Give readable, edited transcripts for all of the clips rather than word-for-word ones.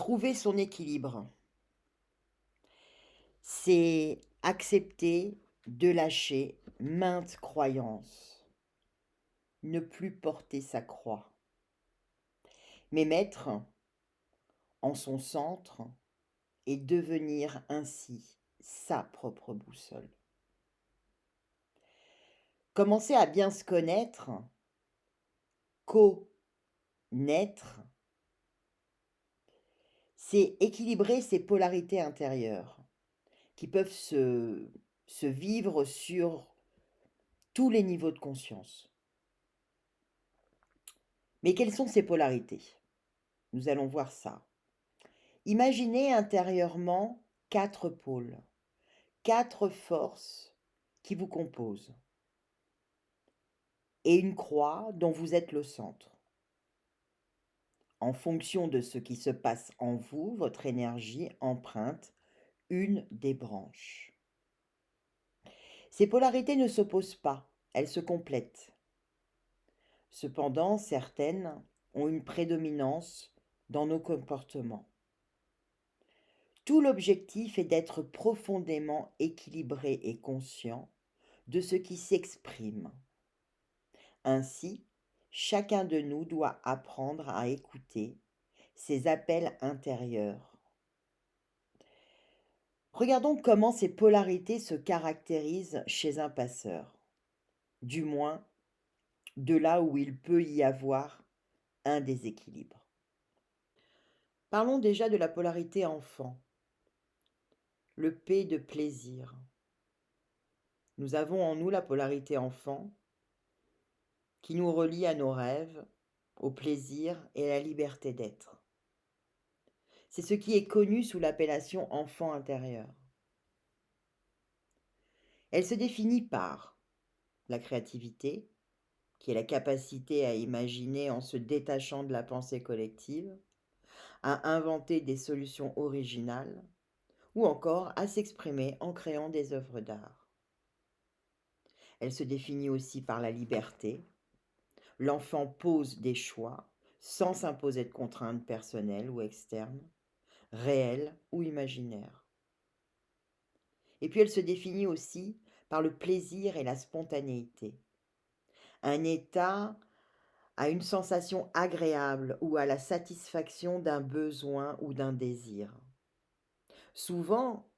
Trouver son équilibre, c'est accepter de lâcher maintes croyances, ne plus porter sa croix, mais mettre en son centre et devenir ainsi sa propre boussole. Commencer à bien se connaître, connaître, c'est équilibrer ses polarités intérieures qui peuvent se vivre sur tous les niveaux de conscience. Mais quelles sont ces polarités? Nous allons voir ça. Imaginez intérieurement 4 pôles, 4 forces qui vous composent et une croix dont vous êtes le centre. En fonction de ce qui se passe en vous, votre énergie emprunte une des branches. Ces polarités ne s'opposent pas, elles se complètent. Cependant, certaines ont une prédominance dans nos comportements. Tout l'objectif est d'être profondément équilibré et conscient de ce qui s'exprime. Ainsi, chacun de nous doit apprendre à écouter ses appels intérieurs. Regardons comment ces polarités se caractérisent chez un passeur, du moins de là où il peut y avoir un déséquilibre. Parlons déjà de la polarité enfant, le P de plaisir. Nous avons en nous la polarité enfant qui nous relie à nos rêves, au plaisir et à la liberté d'être. C'est ce qui est connu sous l'appellation enfant intérieur. Elle se définit par la créativité, qui est la capacité à imaginer en se détachant de la pensée collective, à inventer des solutions originales, ou encore à s'exprimer en créant des œuvres d'art. Elle se définit aussi par la liberté. L'enfant pose des choix sans s'imposer de contraintes personnelles ou externes, réelles ou imaginaires. Et puis elle se définit aussi par le plaisir et la spontanéité. Un état à une sensation agréable ou à la satisfaction d'un besoin ou d'un désir. Souvent,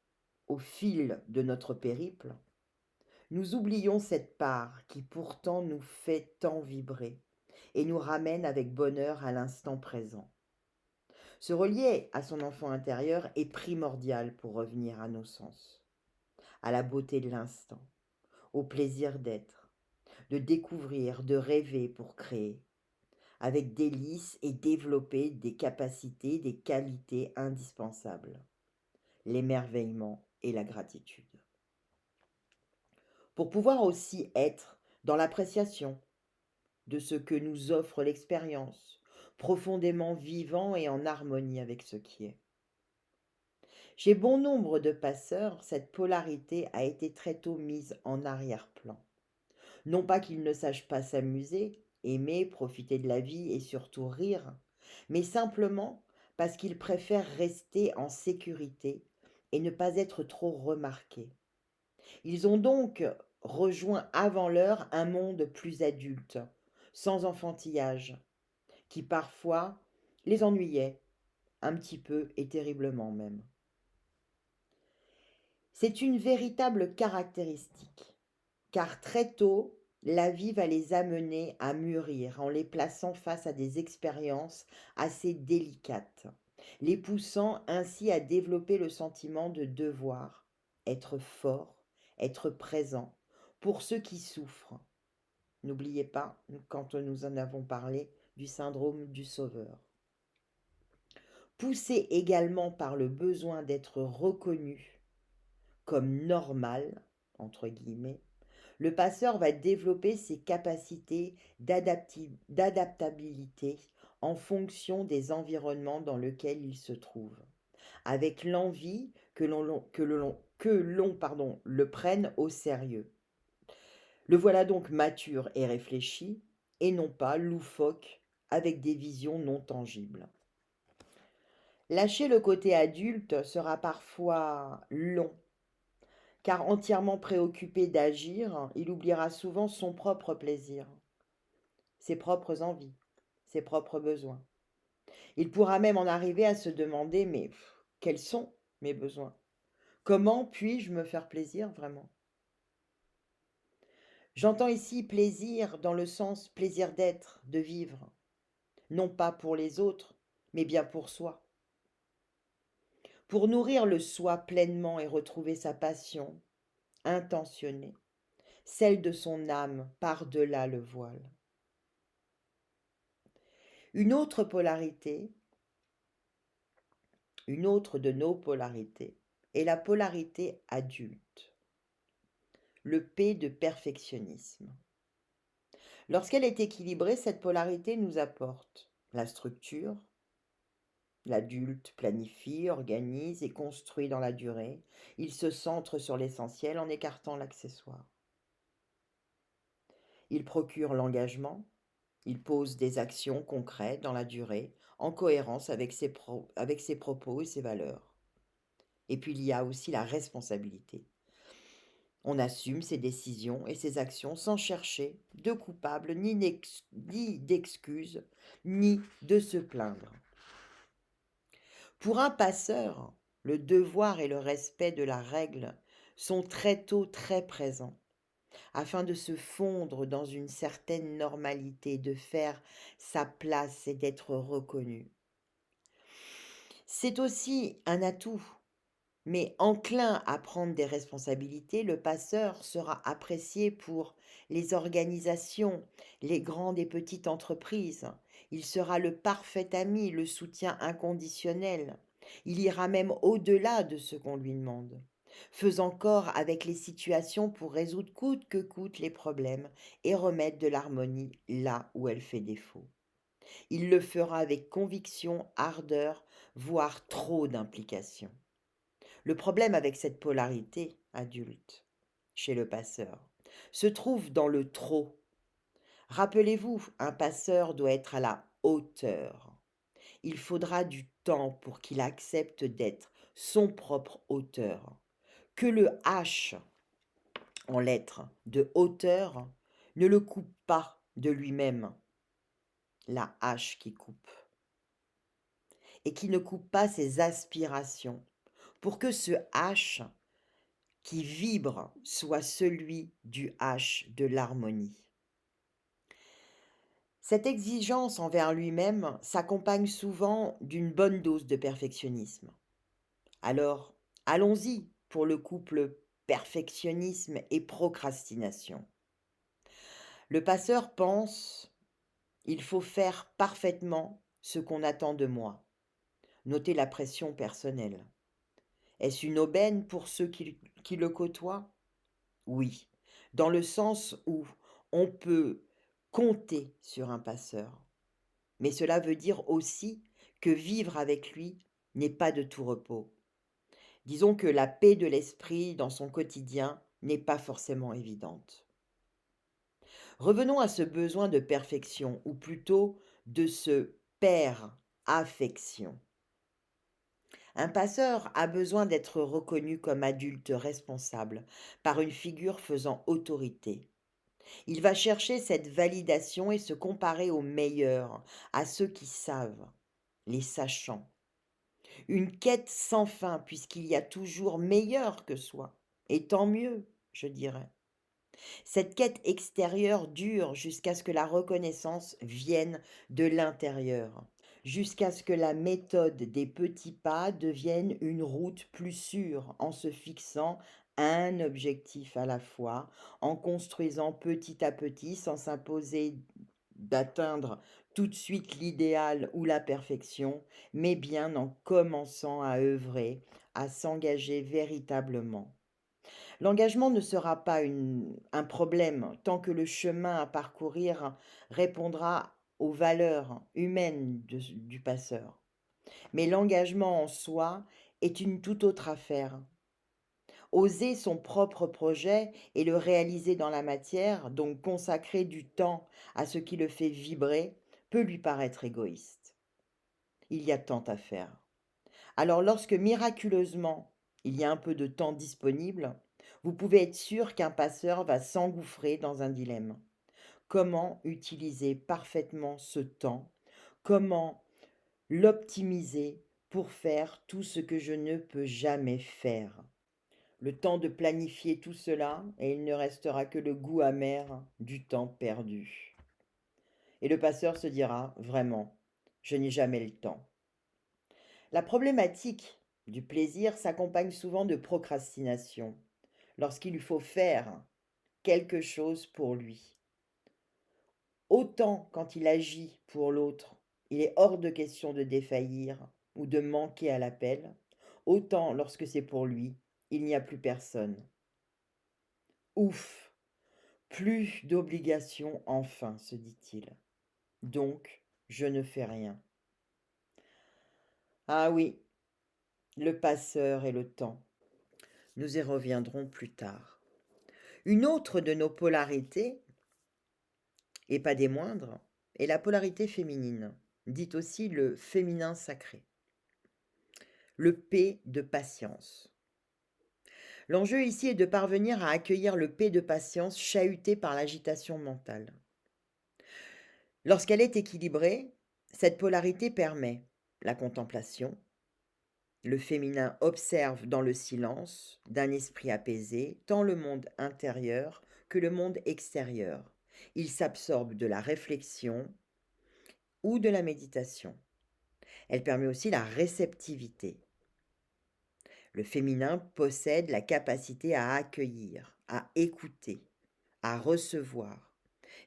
au fil de notre périple, nous oublions cette part qui pourtant nous fait tant vibrer et nous ramène avec bonheur à l'instant présent. Se relier à son enfant intérieur est primordial pour revenir à nos sens, à la beauté de l'instant, au plaisir d'être, de découvrir, de rêver pour créer, avec délice et développer des capacités, des qualités indispensables, l'émerveillement et la gratitude. Pour pouvoir aussi être dans l'appréciation de ce que nous offre l'expérience, profondément vivant et en harmonie avec ce qui est. Chez bon nombre de passeurs, cette polarité a été très tôt mise en arrière-plan. Non pas qu'ils ne sachent pas s'amuser, aimer, profiter de la vie et surtout rire, mais simplement parce qu'ils préfèrent rester en sécurité et ne pas être trop remarqués. Ils ont donc rejoint avant l'heure un monde plus adulte, sans enfantillage, qui parfois les ennuyait, un petit peu et terriblement même. C'est une véritable caractéristique, car très tôt, la vie va les amener à mûrir en les plaçant face à des expériences assez délicates, les poussant ainsi à développer le sentiment de devoir, être fort, être présent pour ceux qui souffrent. N'oubliez pas, quand nous en avons parlé, du syndrome du sauveur. Poussé également par le besoin d'être reconnu comme normal, entre guillemets, le passeur va développer ses capacités d'adaptabilité en fonction des environnements dans lesquels il se trouve, avec l'envie que l'on le prenne au sérieux. Le voilà donc mature et réfléchi, et non pas loufoque avec des visions non tangibles. Lâcher le côté adulte sera parfois long, car entièrement préoccupé d'agir, il oubliera souvent son propre plaisir, ses propres envies, ses propres besoins. Il pourra même en arriver à se demander, mais quels sont mes besoins? Comment puis-je me faire plaisir vraiment? J'entends ici plaisir dans le sens plaisir d'être, de vivre, non pas pour les autres, mais bien pour soi. Pour nourrir le soi pleinement et retrouver sa passion intentionnée, celle de son âme par-delà le voile. Une autre polarité, une autre de nos polarités, est la polarité adulte, le P de perfectionnisme. Lorsqu'elle est équilibrée, cette polarité nous apporte la structure. L'adulte planifie, organise et construit dans la durée. Il se centre sur l'essentiel en écartant l'accessoire. Il procure l'engagement. Il pose des actions concrètes dans la durée, en cohérence avec ses propos et ses valeurs. Et puis il y a aussi la responsabilité. On assume ses décisions et ses actions sans chercher de coupable, ni d'excuses, ni de se plaindre. Pour un passeur, le devoir et le respect de la règle sont très tôt très présents, afin de se fondre dans une certaine normalité, de faire sa place et d'être reconnu. C'est aussi un atout, mais enclin à prendre des responsabilités, le passeur sera apprécié pour les organisations, les grandes et petites entreprises. Il sera le parfait ami, le soutien inconditionnel. Il ira même au-delà de ce qu'on lui demande, faisant corps avec les situations pour résoudre coûte que coûte les problèmes et remettre de l'harmonie là où elle fait défaut. Il le fera avec conviction, ardeur, voire trop d'implication. Le problème avec cette polarité adulte chez le passeur se trouve dans le trop. Rappelez-vous, un passeur doit être à la hauteur. Il faudra du temps pour qu'il accepte d'être son propre auteur. Que le H en lettres de hauteur ne le coupe pas de lui-même, la hache qui coupe, et qui ne coupe pas ses aspirations, pour que ce H qui vibre soit celui du H de l'harmonie. Cette exigence envers lui-même s'accompagne souvent d'une bonne dose de perfectionnisme. Alors, allons-y pour le couple perfectionnisme et procrastination. Le passeur pense, il faut faire parfaitement ce qu'on attend de moi. Notez la pression personnelle. Est-ce une aubaine pour ceux qui le côtoient? Oui, dans le sens où on peut compter sur un passeur. Mais cela veut dire aussi que vivre avec lui n'est pas de tout repos. Disons que la paix de l'esprit dans son quotidien n'est pas forcément évidente. Revenons à ce besoin de perfection, ou plutôt de ce père-affection. Un passeur a besoin d'être reconnu comme adulte responsable par une figure faisant autorité. Il va chercher cette validation et se comparer aux meilleurs, à ceux qui savent, les sachants. Une quête sans fin, puisqu'il y a toujours meilleur que soi. Et tant mieux, je dirais. Cette quête extérieure dure jusqu'à ce que la reconnaissance vienne de l'intérieur, jusqu'à ce que la méthode des petits pas devienne une route plus sûre en se fixant un objectif à la fois, en construisant petit à petit sans s'imposer d'atteindre tout de suite l'idéal ou la perfection, mais bien en commençant à œuvrer, à s'engager véritablement. L'engagement ne sera pas un problème tant que le chemin à parcourir répondra aux valeurs humaines du passeur. Mais l'engagement en soi est une toute autre affaire. Oser son propre projet et le réaliser dans la matière, donc consacrer du temps à ce qui le fait vibrer, peut lui paraître égoïste. Il y a tant à faire. Alors lorsque miraculeusement il y a un peu de temps disponible, vous pouvez être sûr qu'un passeur va s'engouffrer dans un dilemme. Comment utiliser parfaitement ce temps? Comment l'optimiser pour faire tout ce que je ne peux jamais faire? Le temps de planifier tout cela et il ne restera que le goût amer du temps perdu. Et le passeur se dira, vraiment, je n'ai jamais le temps. La problématique du plaisir s'accompagne souvent de procrastination, lorsqu'il lui faut faire quelque chose pour lui. Autant quand il agit pour l'autre, il est hors de question de défaillir ou de manquer à l'appel, autant lorsque c'est pour lui, il n'y a plus personne. Ouf, plus d'obligations enfin, se dit-il. Donc, je ne fais rien. Ah oui, le passeur et le temps. Nous y reviendrons plus tard. Une autre de nos polarités, et pas des moindres, est la polarité féminine, dite aussi le féminin sacré. Le P de patience. L'enjeu ici est de parvenir à accueillir le P de patience chahuté par l'agitation mentale. Lorsqu'elle est équilibrée, cette polarité permet la contemplation. Le féminin observe dans le silence d'un esprit apaisé tant le monde intérieur que le monde extérieur. Il s'absorbe de la réflexion ou de la méditation. Elle permet aussi la réceptivité. Le féminin possède la capacité à accueillir, à écouter, à recevoir,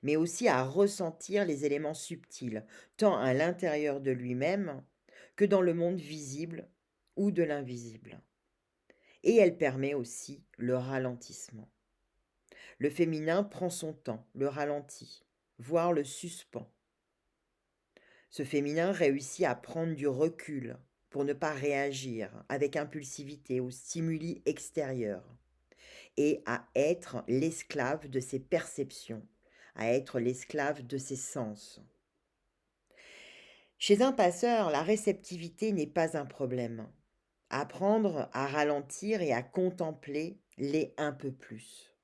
mais aussi à ressentir les éléments subtils, tant à l'intérieur de lui-même que dans le monde visible ou de l'invisible. Et elle permet aussi le ralentissement. Le féminin prend son temps, le ralentit, voire le suspend. Ce féminin réussit à prendre du recul pour ne pas réagir avec impulsivité aux stimuli extérieurs et à être l'esclave de ses perceptions, à être l'esclave de ses sens. Chez un passeur, la réceptivité n'est pas un problème. Apprendre à ralentir et à contempler l'est un peu plus.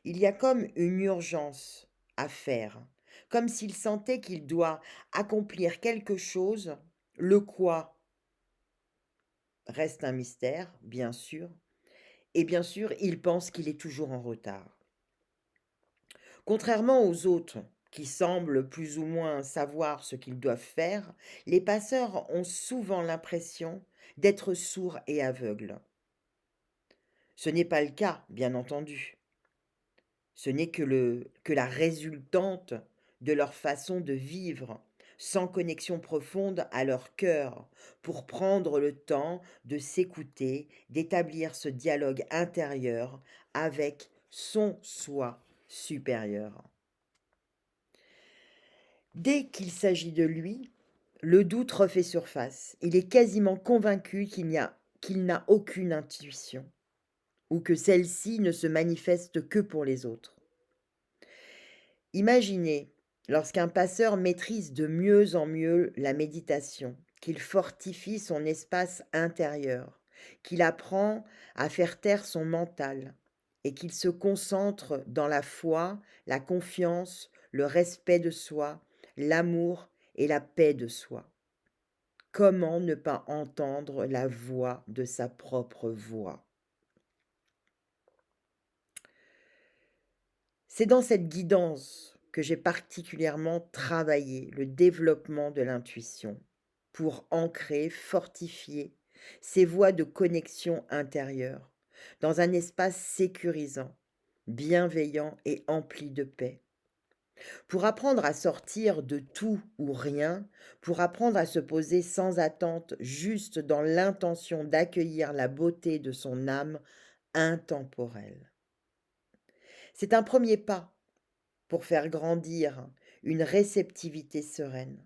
Il y a comme une urgence à faire, comme s'il sentait qu'il doit accomplir quelque chose, le quoi reste un mystère, bien sûr, et bien sûr, il pense qu'il est toujours en retard. Contrairement aux autres, qui semblent plus ou moins savoir ce qu'ils doivent faire, les passeurs ont souvent l'impression d'être sourds et aveugles. Ce n'est pas le cas, bien entendu. Ce n'est que la résultante de leur façon de vivre, sans connexion profonde à leur cœur, pour prendre le temps de s'écouter, d'établir ce dialogue intérieur avec son soi supérieur. Dès qu'il s'agit de lui, le doute refait surface. Il est quasiment convaincu qu'il n'a aucune intuition, ou que celle-ci ne se manifeste que pour les autres. Imaginez, lorsqu'un passeur maîtrise de mieux en mieux la méditation, qu'il fortifie son espace intérieur, qu'il apprend à faire taire son mental et qu'il se concentre dans la foi, la confiance, le respect de soi, l'amour et la paix de soi. Comment ne pas entendre la voix de sa propre voix? C'est dans cette guidance que j'ai particulièrement travaillé le développement de l'intuition pour ancrer, fortifier ces voies de connexion intérieure dans un espace sécurisant, bienveillant et empli de paix. Pour apprendre à sortir de tout ou rien, pour apprendre à se poser sans attente, juste dans l'intention d'accueillir la beauté de son âme intemporelle. C'est un premier pas pour faire grandir une réceptivité sereine.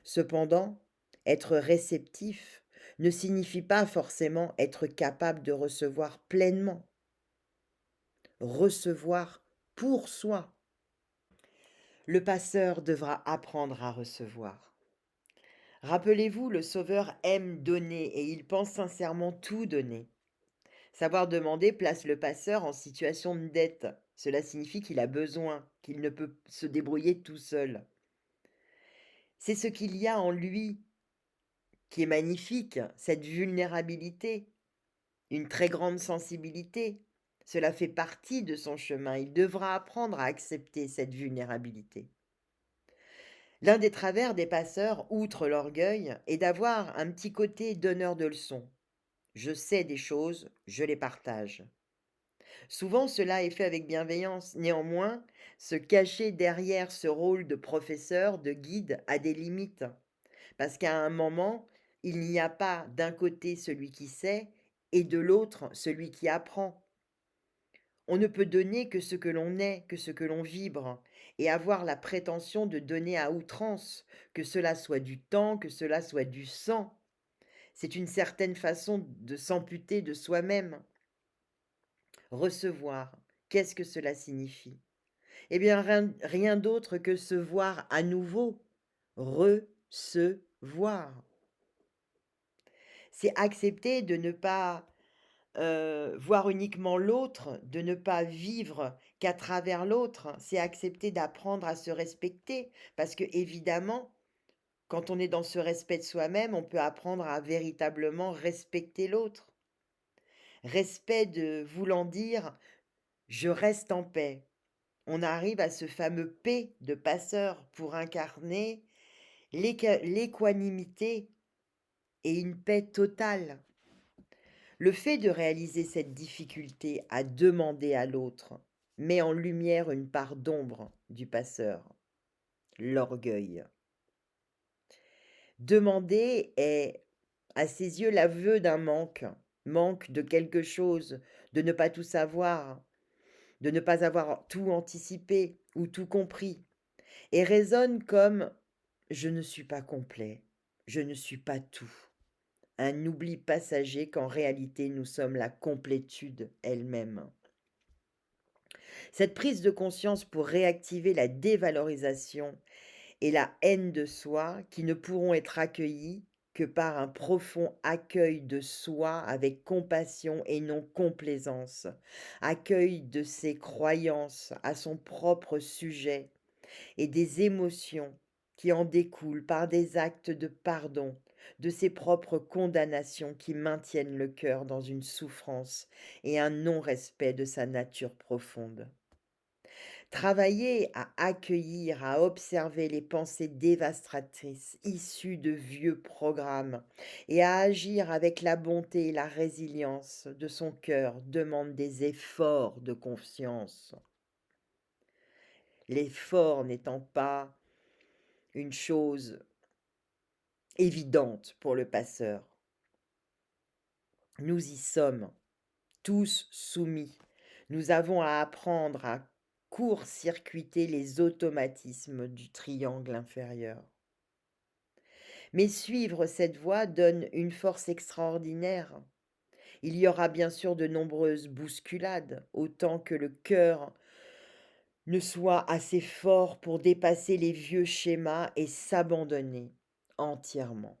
Cependant, être réceptif ne signifie pas forcément être capable de recevoir pleinement. Recevoir pour soi. Le passeur devra apprendre à recevoir. Rappelez-vous, le Sauveur aime donner et il pense sincèrement tout donner. Savoir demander place le passeur en situation de dette. Cela signifie qu'il a besoin, qu'il ne peut se débrouiller tout seul. C'est ce qu'il y a en lui qui est magnifique, cette vulnérabilité, une très grande sensibilité. Cela fait partie de son chemin. Il devra apprendre à accepter cette vulnérabilité. L'un des travers des passeurs, outre l'orgueil, est d'avoir un petit côté donneur de leçons. Je sais des choses, je les partage. Souvent, cela est fait avec bienveillance. Néanmoins, se cacher derrière ce rôle de professeur, de guide, a des limites. Parce qu'à un moment, il n'y a pas d'un côté celui qui sait et de l'autre celui qui apprend. On ne peut donner que ce que l'on est, que ce que l'on vibre, et avoir la prétention de donner à outrance, que cela soit du temps, que cela soit du sang. C'est une certaine façon de s'amputer de soi-même. Recevoir, qu'est-ce que cela signifie? Eh bien, rien d'autre que se voir à nouveau, recevoir. C'est accepter de ne pas voir uniquement l'autre, de ne pas vivre qu'à travers l'autre. C'est accepter d'apprendre à se respecter, parce que évidemment, quand on est dans ce respect de soi-même, on peut apprendre à véritablement respecter l'autre. Respect de voulant dire je reste en paix. On arrive à ce fameux P de passeur pour incarner l'équanimité et une paix totale. Le fait de réaliser cette difficulté à demander à l'autre met en lumière une part d'ombre du passeur, l'orgueil. Demander est, à ses yeux, l'aveu d'un manque, manque de quelque chose, de ne pas tout savoir, de ne pas avoir tout anticipé ou tout compris, et résonne comme je ne suis pas complet, je ne suis pas tout. Un oubli passager qu'en réalité nous sommes la complétude elle-même. Cette prise de conscience pour réactiver la dévalorisation et la haine de soi qui ne pourront être accueillies que par un profond accueil de soi avec compassion et non complaisance, accueil de ses croyances à son propre sujet et des émotions qui en découlent par des actes de pardon, de ses propres condamnations qui maintiennent le cœur dans une souffrance et un non-respect de sa nature profonde. Travailler à accueillir, à observer les pensées dévastatrices issues de vieux programmes et à agir avec la bonté et la résilience de son cœur demande des efforts de confiance. L'effort n'étant pas une chose évidente pour le passeur. Nous y sommes tous soumis. Nous avons à apprendre à court-circuiter les automatismes du triangle inférieur. Mais suivre cette voie donne une force extraordinaire. Il y aura bien sûr de nombreuses bousculades, autant que le cœur ne soit assez fort pour dépasser les vieux schémas et s'abandonner entièrement.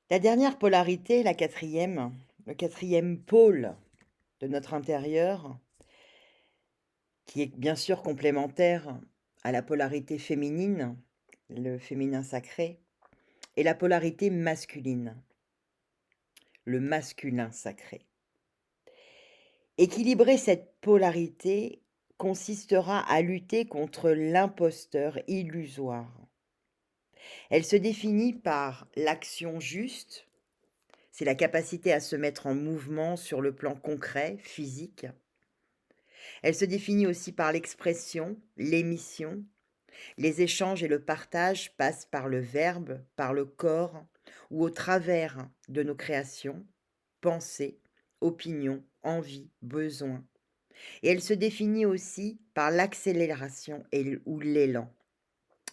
La dernière polarité, la quatrième, le quatrième pôle de notre intérieur, qui est bien sûr complémentaire à la polarité féminine, le féminin sacré, et la polarité masculine, le masculin sacré. Équilibrer cette polarité consistera à lutter contre l'imposteur illusoire. Elle se définit par l'action juste, c'est la capacité à se mettre en mouvement sur le plan concret, physique. Elle se définit aussi par l'expression, l'émission. Les échanges et le partage passent par le verbe, par le corps ou au travers de nos créations, pensées, opinions, envies, besoins. Et elle se définit aussi par l'accélération ou l'élan.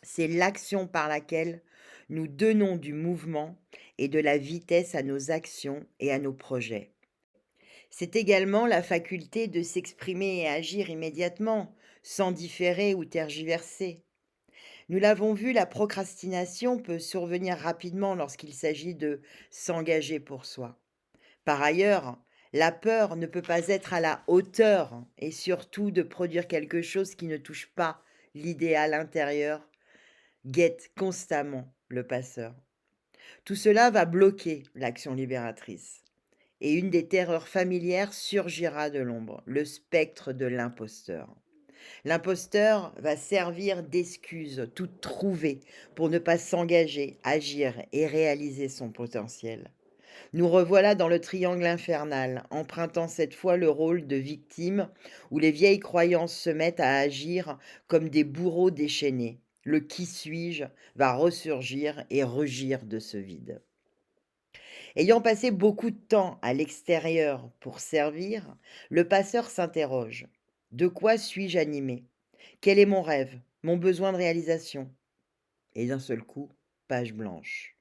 C'est l'action par laquelle nous donnons du mouvement et de la vitesse à nos actions et à nos projets. C'est également la faculté de s'exprimer et agir immédiatement, sans différer ou tergiverser. Nous l'avons vu, la procrastination peut survenir rapidement lorsqu'il s'agit de s'engager pour soi. Par ailleurs, la peur ne peut pas être à la hauteur et surtout de produire quelque chose qui ne touche pas l'idéal intérieur guette constamment le passeur. Tout cela va bloquer l'action libératrice. Et une des terreurs familières surgira de l'ombre, le spectre de l'imposteur. L'imposteur va servir d'excuse toute trouvée pour ne pas s'engager, agir et réaliser son potentiel. Nous revoilà dans le triangle infernal, empruntant cette fois le rôle de victime, où les vieilles croyances se mettent à agir comme des bourreaux déchaînés. Le qui suis-je va ressurgir et rugir de ce vide. Ayant passé beaucoup de temps à l'extérieur pour servir, le passeur s'interroge. De quoi suis-je animé? Quel est mon rêve? Mon besoin de réalisation? Et d'un seul coup, page blanche.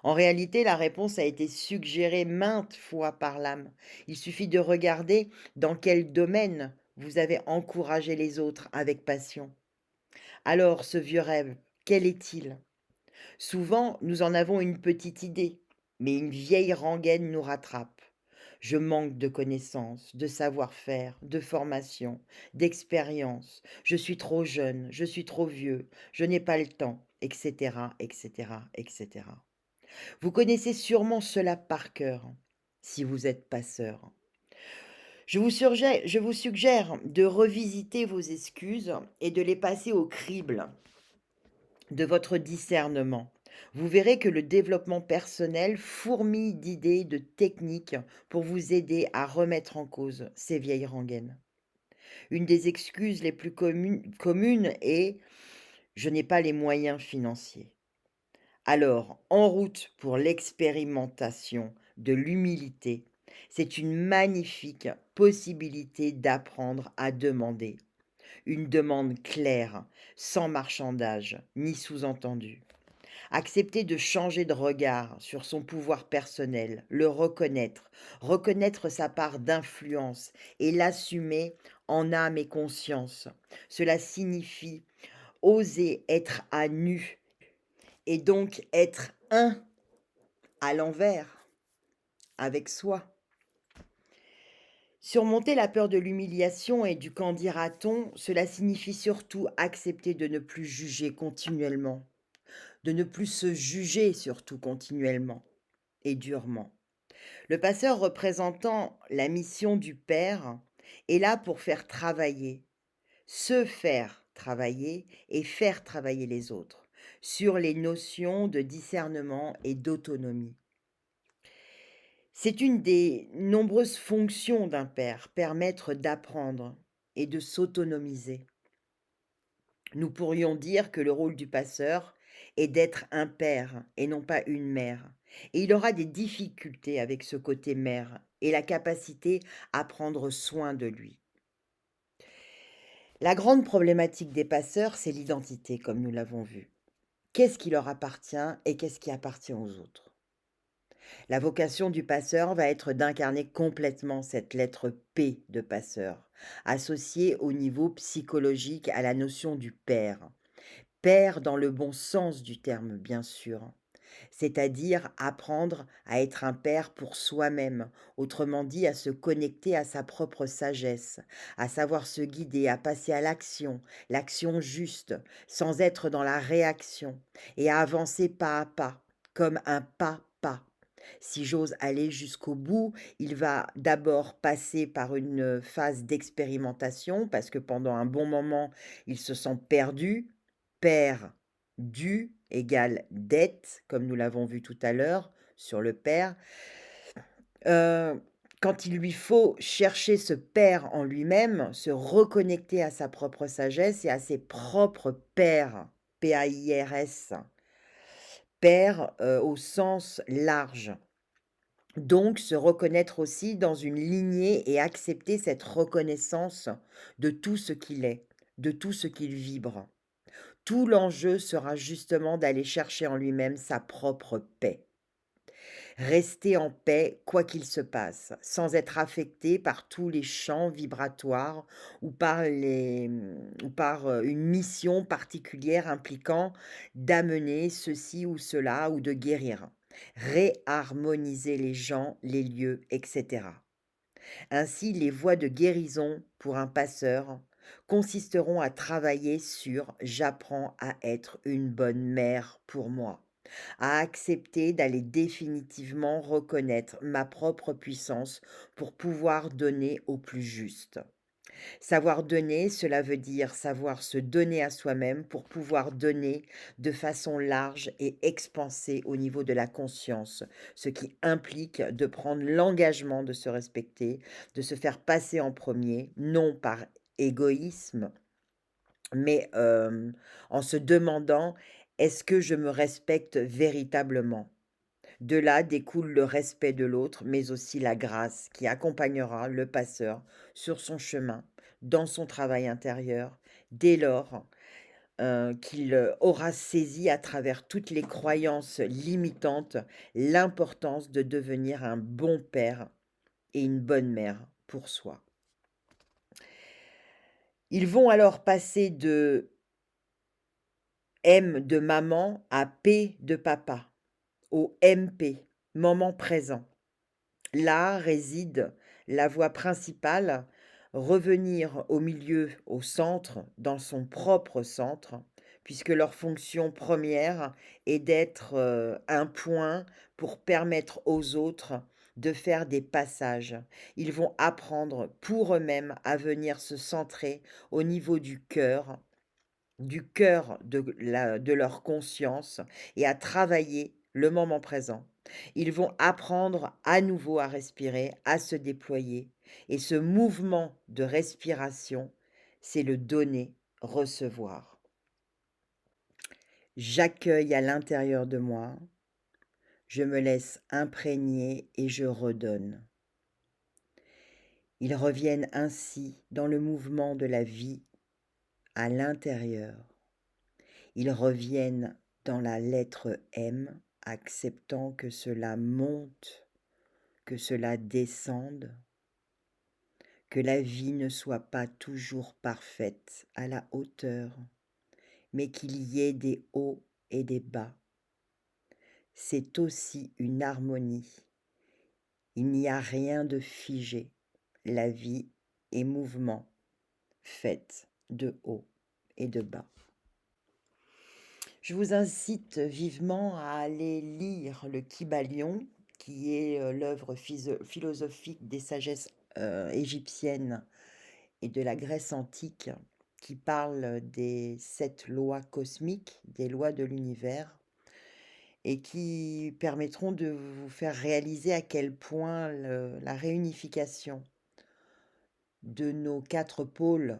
En réalité, la réponse a été suggérée maintes fois par l'âme. Il suffit de regarder dans quel domaine vous avez encouragé les autres avec passion. Alors, ce vieux rêve, quel est-il? Souvent, nous en avons une petite idée, mais une vieille rengaine nous rattrape. Je manque de connaissances, de savoir-faire, de formation, d'expérience. Je suis trop jeune, je suis trop vieux, je n'ai pas le temps, etc., etc., etc. Vous connaissez sûrement cela par cœur, si vous êtes passeur. Je vous suggère de revisiter vos excuses et de les passer au crible de votre discernement. Vous verrez que le développement personnel fourmille d'idées, de techniques pour vous aider à remettre en cause ces vieilles rengaines. Une des excuses les plus communes est: je n'ai pas les moyens financiers. Alors, en route pour l'expérimentation de l'humilité, c'est une magnifique possibilité d'apprendre à demander. Une demande claire, sans marchandage, ni sous-entendu. Accepter de changer de regard sur son pouvoir personnel, le reconnaître, reconnaître sa part d'influence et l'assumer en âme et conscience. Cela signifie oser être à nu et donc être un à l'envers avec soi. Surmonter la peur de l'humiliation et du qu'en dira-t-on, cela signifie surtout accepter de ne plus juger continuellement, de ne plus se juger surtout continuellement et durement. Le passeur représentant la mission du Père est là pour faire travailler, se faire travailler et faire travailler les autres sur les notions de discernement et d'autonomie. C'est une des nombreuses fonctions d'un père, permettre d'apprendre et de s'autonomiser. Nous pourrions dire que le rôle du passeur est d'être un père et non pas une mère. Et il aura des difficultés avec ce côté mère et la capacité à prendre soin de lui. La grande problématique des passeurs, c'est l'identité, comme nous l'avons vu. Qu'est-ce qui leur appartient et qu'est-ce qui appartient aux autres? La vocation du passeur va être d'incarner complètement cette lettre P de passeur, associée au niveau psychologique à la notion du père. Père dans le bon sens du terme, bien sûr, c'est-à-dire apprendre à être un père pour soi-même, autrement dit à se connecter à sa propre sagesse, à savoir se guider, à passer à l'action, l'action juste, sans être dans la réaction, et à avancer pas à pas, comme un pas-pas. Si j'ose aller jusqu'au bout, il va d'abord passer par une phase d'expérimentation, parce que pendant un bon moment, il se sent perdu. Perdu égale dette, comme nous l'avons vu tout à l'heure sur le père. Quand il lui faut chercher ce père en lui-même, se reconnecter à sa propre sagesse et à ses propres pairs, P-A-I-R-S, pairs, au sens large. Donc se reconnaître aussi dans une lignée et accepter cette reconnaissance de tout ce qu'il est, de tout ce qu'il vibre. Tout l'enjeu sera justement d'aller chercher en lui-même sa propre paix. Rester en paix quoi qu'il se passe, sans être affecté par tous les champs vibratoires ou par une mission particulière impliquant d'amener ceci ou cela ou de guérir. Réharmoniser les gens, les lieux, etc. Ainsi, les voies de guérison pour un passeur consisteront à travailler sur «j'apprends à être une bonne mère pour moi», à accepter d'aller définitivement reconnaître ma propre puissance pour pouvoir donner au plus juste. Savoir donner, cela veut dire savoir se donner à soi-même pour pouvoir donner de façon large et expansée au niveau de la conscience, ce qui implique de prendre l'engagement de se respecter, de se faire passer en premier, non par égoïsme, mais en se demandant: «Est-ce que je me respecte véritablement?» De là découle le respect de l'autre, mais aussi la grâce qui accompagnera le passeur sur son chemin, dans son travail intérieur, dès lors qu'il aura saisi à travers toutes les croyances limitantes l'importance de devenir un bon père et une bonne mère pour soi. Ils vont alors passer de M de maman à P de papa, au MP, moment présent. Là réside la voie principale, revenir au milieu, au centre, dans son propre centre, puisque leur fonction première est d'être, un point pour permettre aux autres de faire des passages. Ils vont apprendre pour eux-mêmes à venir se centrer au niveau du cœur de leur conscience et à travailler le moment présent. Ils vont apprendre à nouveau à respirer, à se déployer et ce mouvement de respiration, c'est le donner, recevoir. J'accueille à l'intérieur de moi, je me laisse imprégner et je redonne. Ils reviennent ainsi dans le mouvement de la vie à l'intérieur. Ils reviennent dans la lettre M, acceptant que cela monte, que cela descende, que la vie ne soit pas toujours parfaite à la hauteur, mais qu'il y ait des hauts et des bas. C'est aussi une harmonie. Il n'y a rien de figé. La vie est mouvement, faite de hauts et de bas. Je vous incite vivement à aller lire le Kybalion, qui est l'œuvre philosophique des sagesses égyptiennes et de la Grèce antique, qui parle des 7 lois cosmiques, des lois de l'univers, et qui permettront de vous faire réaliser à quel point la réunification de nos 4 pôles,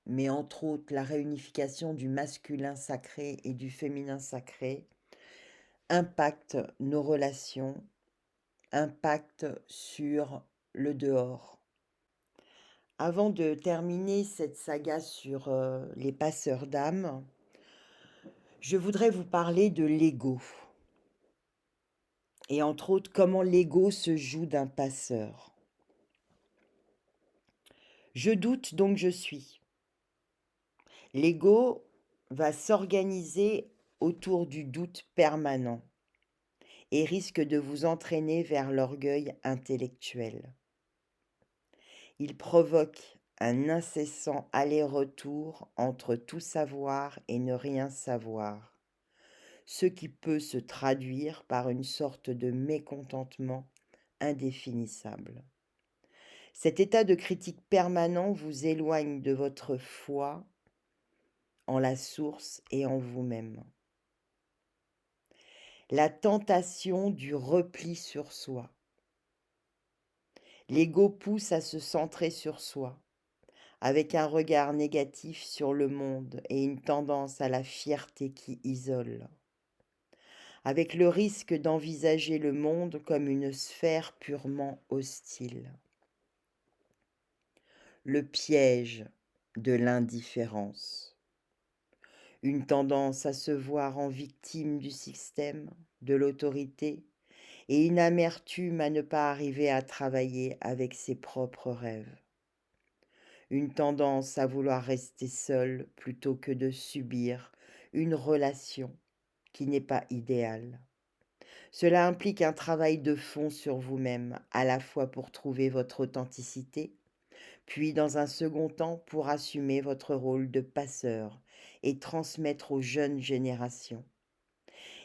mais entre autres la réunification du masculin sacré et du féminin sacré, impacte nos relations, impacte sur le dehors. Avant de terminer cette saga sur les passeurs d'âme, je voudrais vous parler de l'ego. Et entre autres, comment l'ego se joue d'un passeur. Je doute donc je suis. L'ego va s'organiser autour du doute permanent et risque de vous entraîner vers l'orgueil intellectuel. Il provoque un incessant aller-retour entre tout savoir et ne rien savoir, ce qui peut se traduire par une sorte de mécontentement indéfinissable. Cet état de critique permanent vous éloigne de votre foi en la source et en vous-même. La tentation du repli sur soi. L'ego pousse à se centrer sur soi, avec un regard négatif sur le monde et une tendance à la fierté qui isole, avec le risque d'envisager le monde comme une sphère purement hostile. Le piège de l'indifférence. Une tendance à se voir en victime du système, de l'autorité, et une amertume à ne pas arriver à travailler avec ses propres rêves. Une tendance à vouloir rester seul plutôt que de subir une relation qui n'est pas idéale. Cela implique un travail de fond sur vous-même, à la fois pour trouver votre authenticité, puis dans un second temps pour assumer votre rôle de passeur et transmettre aux jeunes générations.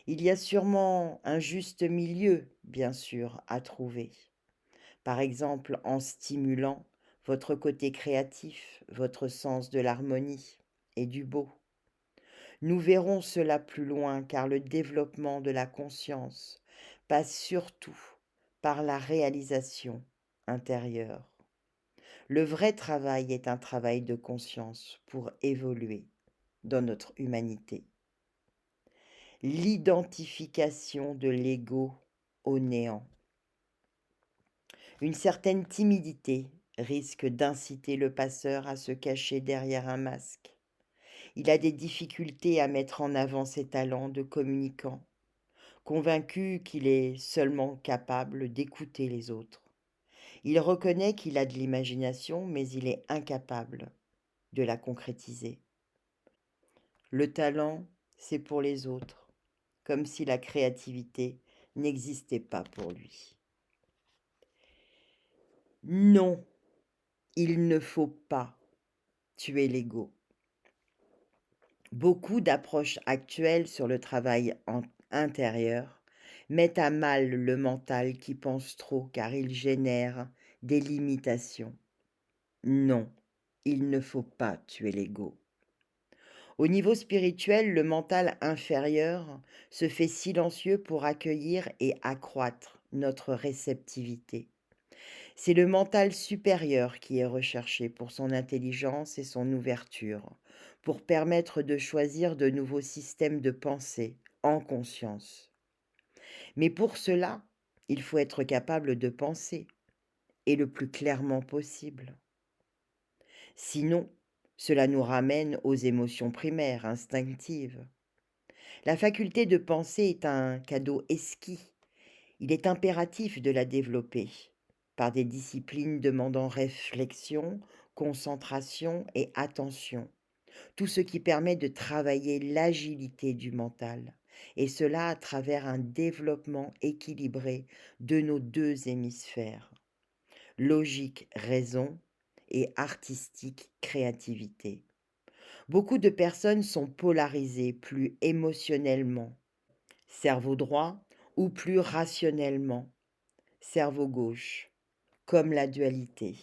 Il y a sûrement un juste milieu, bien sûr, à trouver. Par exemple, en stimulant votre côté créatif, votre sens de l'harmonie et du beau. Nous verrons cela plus loin car le développement de la conscience passe surtout par la réalisation intérieure. Le vrai travail est un travail de conscience pour évoluer dans notre humanité. L'identification de l'ego au néant. Une certaine timidité risque d'inciter le passeur à se cacher derrière un masque. Il a des difficultés à mettre en avant ses talents de communicant, convaincu qu'il est seulement capable d'écouter les autres. Il reconnaît qu'il a de l'imagination, mais il est incapable de la concrétiser. Le talent, c'est pour les autres, comme si la créativité n'existait pas pour lui. Non, il ne faut pas tuer l'ego. Beaucoup d'approches actuelles sur le travail intérieur mettent à mal le mental qui pense trop car il génère des limitations. Non, il ne faut pas tuer l'ego. Au niveau spirituel, le mental inférieur se fait silencieux pour accueillir et accroître notre réceptivité. C'est le mental supérieur qui est recherché pour son intelligence et son ouverture, pour permettre de choisir de nouveaux systèmes de pensée en conscience. Mais pour cela, il faut être capable de penser, et le plus clairement possible. Sinon, cela nous ramène aux émotions primaires, instinctives. La faculté de penser est un cadeau exquis. Il est impératif de la développer par des disciplines demandant réflexion, concentration et attention. Tout ce qui permet de travailler l'agilité du mental, et cela à travers un développement équilibré de nos deux hémisphères. Logique, raison et artistique, créativité. Beaucoup de personnes sont polarisées plus émotionnellement, cerveau droit, ou plus rationnellement, cerveau gauche, comme la dualité.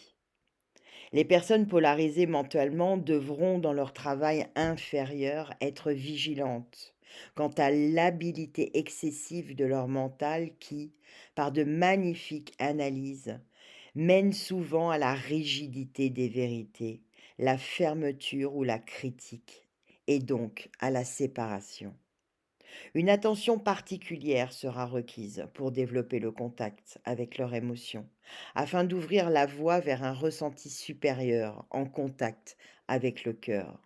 Les personnes polarisées mentalement devront, dans leur travail inférieur, être vigilantes quant à l'habilité excessive de leur mental qui, par de magnifiques analyses, mène souvent à la rigidité des vérités, la fermeture ou la critique, et donc à la séparation. Une attention particulière sera requise pour développer le contact avec leurs émotions, afin d'ouvrir la voie vers un ressenti supérieur en contact avec le cœur.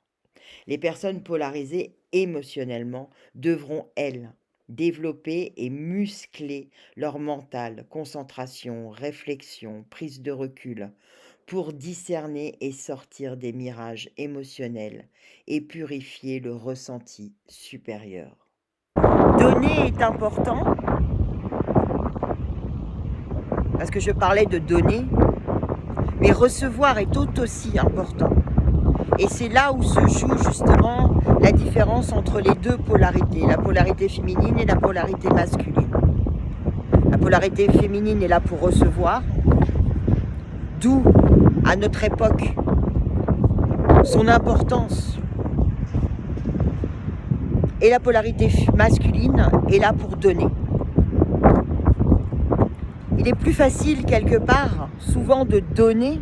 Les personnes polarisées émotionnellement devront, elles, développer et muscler leur mental, concentration, réflexion, prise de recul, pour discerner et sortir des mirages émotionnels et purifier le ressenti supérieur. Donner est important, parce que je parlais de donner, mais recevoir est tout aussi important. Et c'est là où se joue justement la différence entre les deux polarités, la polarité féminine et la polarité masculine. La polarité féminine est là pour recevoir, d'où, à notre époque, son importance. Et la polarité masculine est là pour donner. Il est plus facile quelque part, souvent, de donner,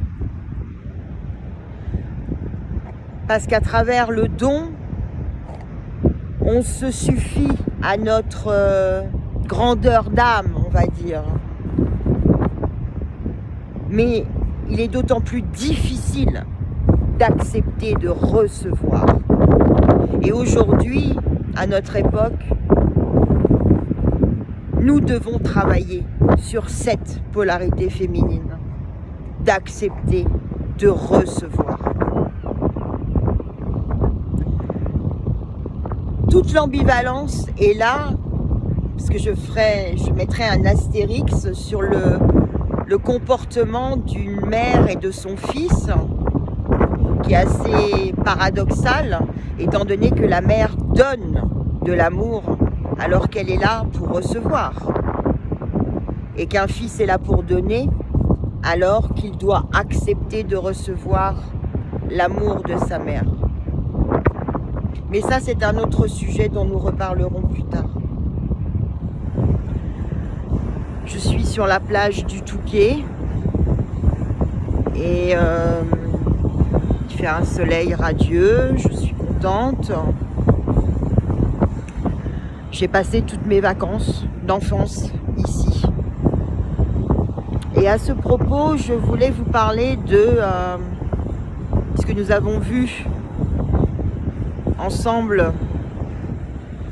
parce qu'à travers le don, on se suffit à notre grandeur d'âme, on va dire. Mais il est d'autant plus difficile d'accepter de recevoir. Et aujourd'hui, à notre époque, Nous devons travailler sur cette polarité féminine, d'accepter, de recevoir. Toute l'ambivalence est là, parce que je mettrai un astérix sur le comportement d'une mère et de son fils, qui est assez paradoxal, étant donné que la mère donne de l'amour alors qu'elle est là pour recevoir, et qu'un fils est là pour donner alors qu'il doit accepter de recevoir l'amour de sa mère. Mais ça, c'est un autre sujet dont nous reparlerons plus tard. Je suis sur la plage du Touquet et il fait un soleil radieux, je suis contente. J'ai passé toutes mes vacances d'enfance ici. Et à ce propos, je voulais vous parler de ce que nous avons vu ensemble,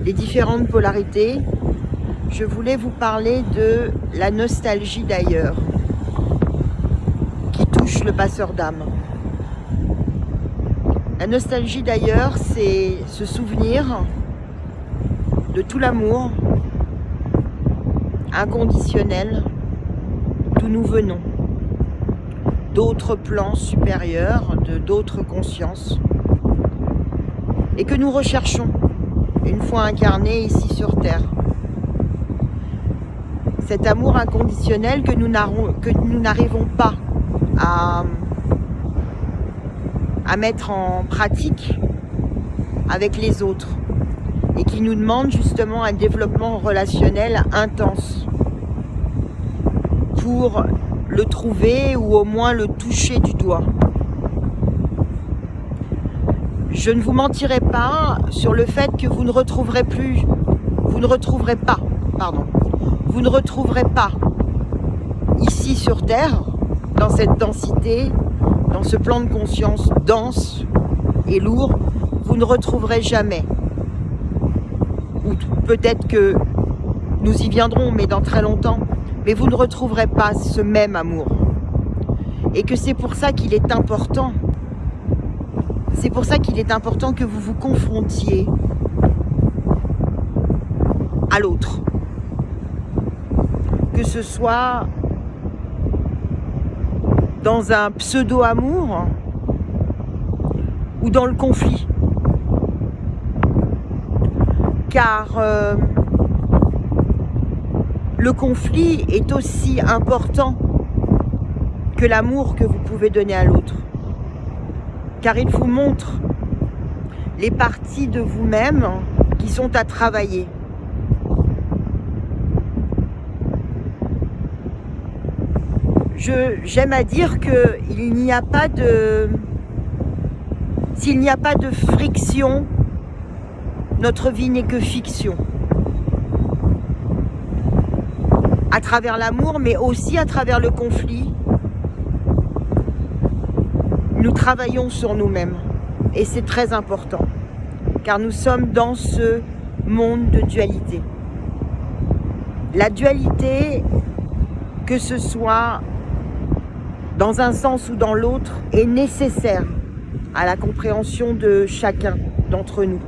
les différentes polarités. Je voulais vous parler de la nostalgie d'ailleurs, qui touche le passeur d'âme. La nostalgie d'ailleurs, c'est se souvenir de tout l'amour inconditionnel d'où nous venons, d'autres plans supérieurs, d'autres consciences, et que nous recherchons une fois incarnés ici sur Terre. Cet amour inconditionnel que nous n'arrivons pas à mettre en pratique avec les autres, et qui nous demande justement un développement relationnel intense pour le trouver ou au moins le toucher du doigt. Je ne vous mentirai pas sur le fait que vous ne retrouverez pas ici sur Terre, dans cette densité, dans ce plan de conscience dense et lourd, vous ne retrouverez jamais. Ou peut-être que nous y viendrons, mais dans très longtemps, mais vous ne retrouverez pas ce même amour. Et que c'est pour ça qu'il est important. C'est pour ça qu'il est important que vous vous confrontiez à l'autre. Que ce soit dans un pseudo-amour ou dans le conflit. Car le conflit est aussi important que l'amour que vous pouvez donner à l'autre. Car il vous montre les parties de vous-même qui sont à travailler. J'aime à dire que s'il n'y a pas de friction, notre vie n'est que fiction. À travers l'amour, mais aussi à travers le conflit, nous travaillons sur nous-mêmes. Et c'est très important, car nous sommes dans ce monde de dualité. La dualité, que ce soit dans un sens ou dans l'autre, est nécessaire à la compréhension de chacun d'entre nous.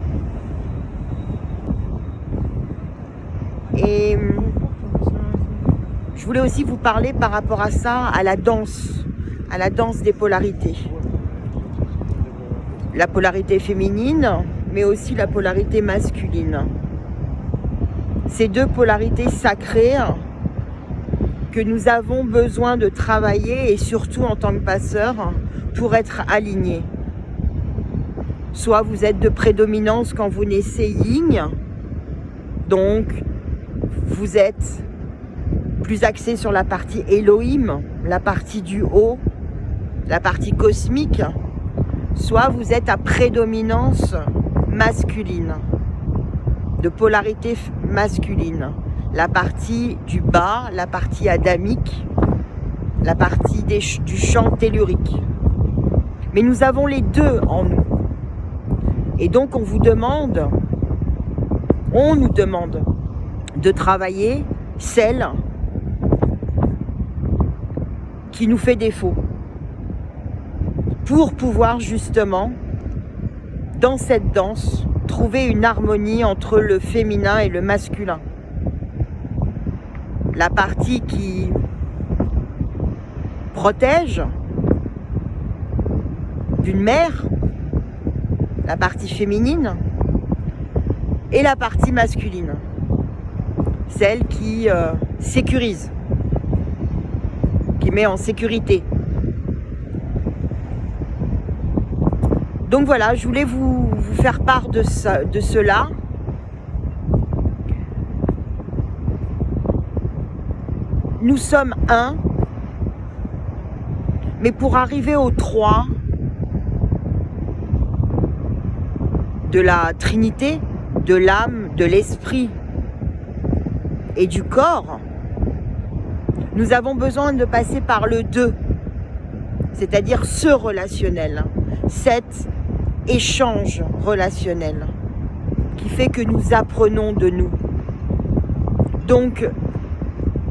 Et je voulais aussi vous parler par rapport à ça, à la danse des polarités. La polarité féminine, mais aussi la polarité masculine. Ces deux polarités sacrées que nous avons besoin de travailler, et surtout en tant que passeur, pour être alignés. Soit vous êtes de prédominance quand vous naissez yin, donc vous êtes plus axé sur la partie Elohim, la partie du haut, la partie cosmique, soit vous êtes à prédominance masculine, de polarité masculine, la partie du bas, la partie adamique, la partie du champ tellurique. Mais nous avons les deux en nous. Et donc on nous demande de travailler celle qui nous fait défaut, pour pouvoir justement, dans cette danse, trouver une harmonie entre le féminin et le masculin. La partie qui protège d'une mère, la partie féminine, et la partie masculine, celle qui sécurise, qui met en sécurité. Donc voilà, je voulais vous faire part de cela. Nous sommes un, mais pour arriver au 3 de la Trinité, de l'âme, de l'esprit et du corps, nous avons besoin de passer par le 2, c'est-à-dire ce relationnel, cet échange relationnel qui fait que nous apprenons de nous. Donc,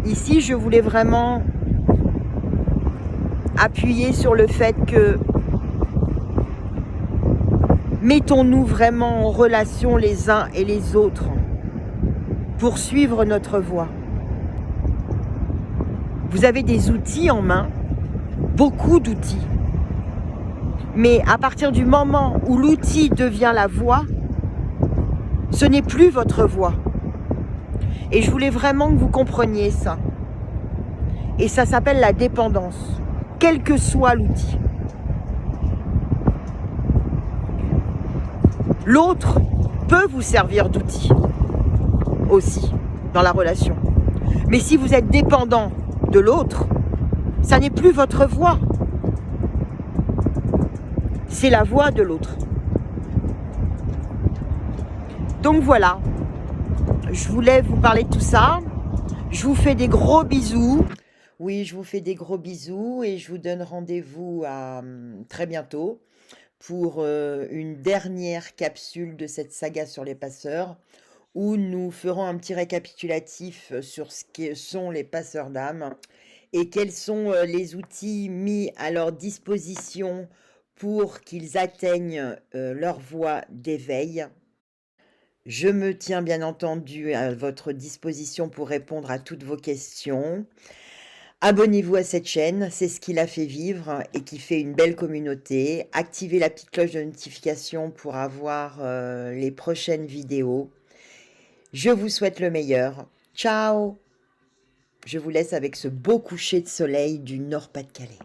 ici, je voulais vraiment appuyer sur le fait que mettons-nous vraiment en relation les uns et les autres pour suivre notre voie. Vous avez des outils en main, beaucoup d'outils. Mais à partir du moment où l'outil devient la voie, ce n'est plus votre voie. Et je voulais vraiment que vous compreniez ça. Et ça s'appelle la dépendance, quel que soit l'outil. L'autre peut vous servir d'outil aussi dans la relation. Mais si vous êtes dépendant de l'autre, ça n'est plus votre voie. C'est la voie de l'autre. Donc voilà, je voulais vous parler de tout ça. Je vous fais des gros bisous. Oui, je vous fais des gros bisous et je vous donne rendez-vous à très bientôt pour une dernière capsule de cette saga sur les passeurs où nous ferons un petit récapitulatif sur ce que sont les passeurs d'âme et quels sont les outils mis à leur disposition pour qu'ils atteignent leur voie d'éveil. Je me tiens bien entendu à votre disposition pour répondre à toutes vos questions. Abonnez-vous à cette chaîne, c'est ce qui la fait vivre et qui fait une belle communauté. Activez la petite cloche de notification pour avoir les prochaines vidéos. Je vous souhaite le meilleur. Ciao! Je vous laisse avec ce beau coucher de soleil du Nord-Pas-de-Calais.